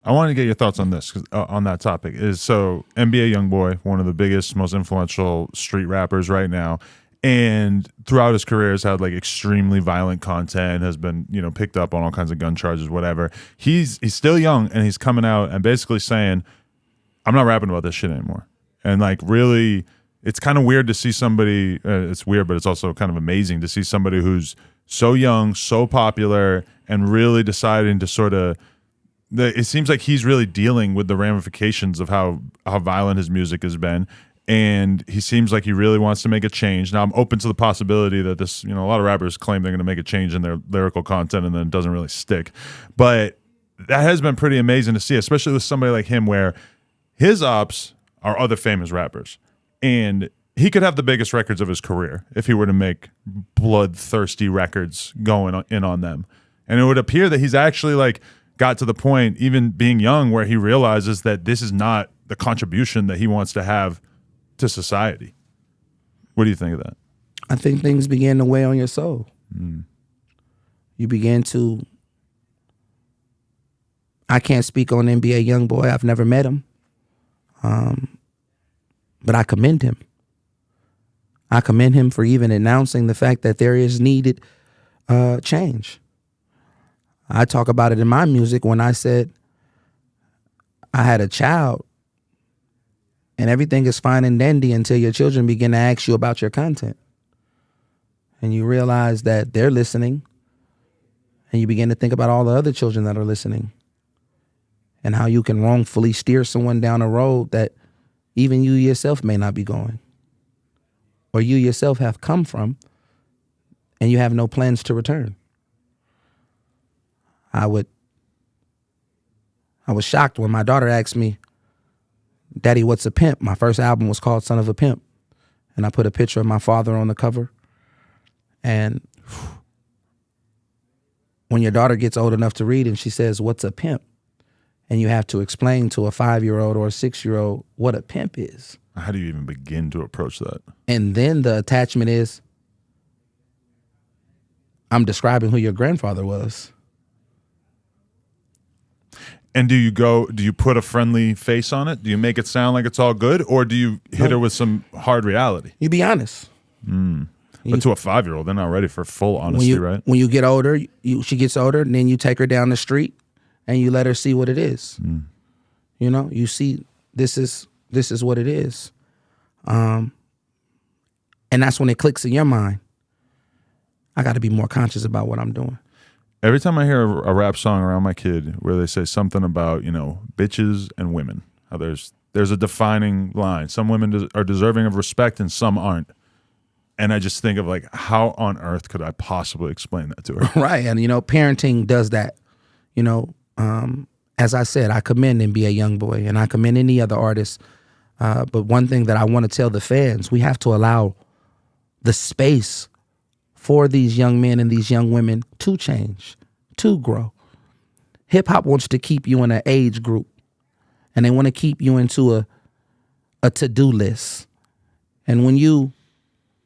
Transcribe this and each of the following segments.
I want to get your thoughts on this on that topic. Is so NBA Youngboy, one of the biggest, most influential street rappers right now, and throughout his career has had like extremely violent content, has been picked up on all kinds of gun charges, whatever. He's still young and he's coming out and basically saying, "I'm not rapping about this shit anymore." And like really, it's kind of weird to see somebody. It's weird, but it's also kind of amazing to see somebody who's so young, so popular, and really deciding to sort of. It seems like he's really dealing with the ramifications of how violent his music has been, and he seems like he really wants to make a change. Now, I'm open to the possibility that this, a lot of rappers claim they're going to make a change in their lyrical content, and then it doesn't really stick. But that has been pretty amazing to see, especially with somebody like him, where his ops are other famous rappers, and he could have the biggest records of his career if he were to make bloodthirsty records going in on them, and it would appear that he's actually like. Got to the point, even being young, where he realizes that this is not the contribution that he wants to have to society. What do you think of that? I think things begin to weigh on your soul. You begin to. I can't speak on NBA Youngboy. I've never met him, but I commend him. I commend him for even announcing the fact that there is needed change. I talk about it in my music when I said I had a child and everything is fine and dandy until your children begin to ask you about your content. And you realize that they're listening and you begin to think about all the other children that are listening and how you can wrongfully steer someone down a road that even you yourself may not be going or you yourself have come from and you have no plans to return. I was shocked when my daughter asked me, "Daddy, what's a pimp?" My first album was called Son of a Pimp. And I put a picture of my father on the cover. And when your daughter gets old enough to read and she says, "What's a pimp?" and you have to explain to a 5-year-old or a 6-year-old what a pimp is. How do you even begin to approach that? And then the attachment is, I'm describing who your grandfather was. And do you put a friendly face on it? Do you make it sound like it's all good? Or do you hit her with some hard reality? You be honest. But to a 5-year-old, they're not ready for full honesty, right? When you get older, she gets older, and then you take her down the street and you let her see what it is. You see, this is what it is. And that's when it clicks in your mind. I got to be more conscious about what I'm doing. Every time I hear a rap song around my kid where they say something about, bitches and women, how there's a defining line. Some women are deserving of respect and some aren't. And I just think of like, how on earth could I possibly explain that to her? Right. And, parenting does that. As I said, I commend NBA Youngboy and I commend any other artist. But one thing that I want to tell the fans, we have to allow the space for these young men and these young women to change, to grow. Hip hop wants to keep you in an age group, and they want to keep you into a to-do list. And when you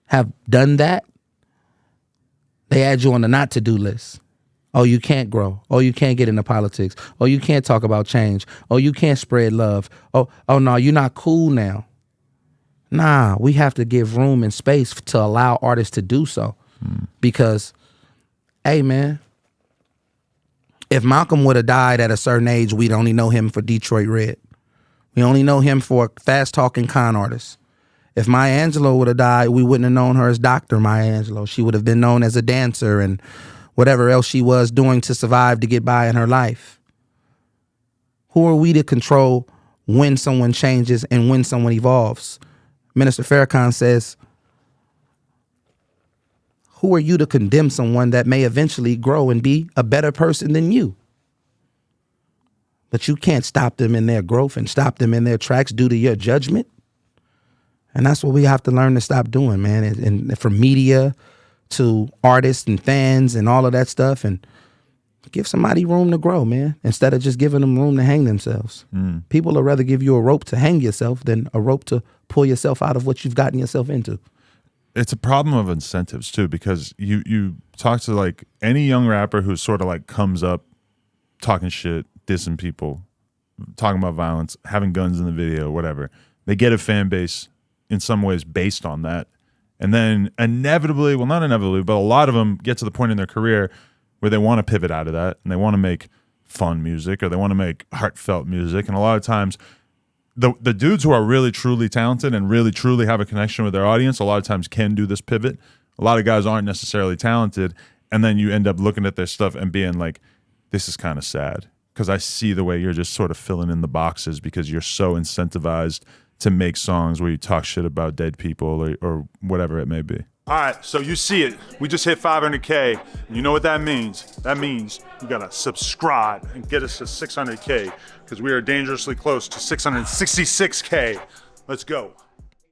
have done that, they add you on the not to-do list. Oh, you can't grow. Oh, you can't get into politics. Oh, you can't talk about change. Oh, you can't spread love. Oh no, you're not cool now. Nah, we have to give room and space to allow artists to do so. Because, hey, man, if Malcolm would have died at a certain age, we'd only know him for Detroit Red. We only know him for a fast-talking con artist. If Maya Angelou would have died, we wouldn't have known her as Dr. Maya Angelou. She would have been known as a dancer and whatever else she was doing to survive to get by in her life. Who are we to control when someone changes and when someone evolves? Minister Farrakhan says, who are you to condemn someone that may eventually grow and be a better person than you? But you can't stop them in their growth and stop them in their tracks due to your judgment. And that's what we have to learn to stop doing, man. And from media to artists and fans and all of that stuff, and give somebody room to grow, man, instead of just giving them room to hang themselves. People would rather give you a rope to hang yourself than a rope to pull yourself out of what you've gotten yourself into. It's a problem of incentives too, because you talk to like any young rapper who sort of like comes up talking shit, dissing people, talking about violence, having guns in the video, whatever. They get a fan base in some ways based on that. And then inevitably, well, not inevitably, but a lot of them get to the point in their career where they want to pivot out of that and they want to make fun music or they want to make heartfelt music. And a lot of times, the dudes who are really, truly talented and really, truly have a connection with their audience, a lot of times can do this pivot. A lot of guys aren't necessarily talented. And then you end up looking at their stuff and being like, this is kind of sad because I see the way you're just sort of filling in the boxes because you're so incentivized to make songs where you talk shit about dead people or whatever it may be. All right, so you see it. We just hit 500K. You know what that means? That means you gotta subscribe and get us to 600K because we are dangerously close to 666K. Let's go.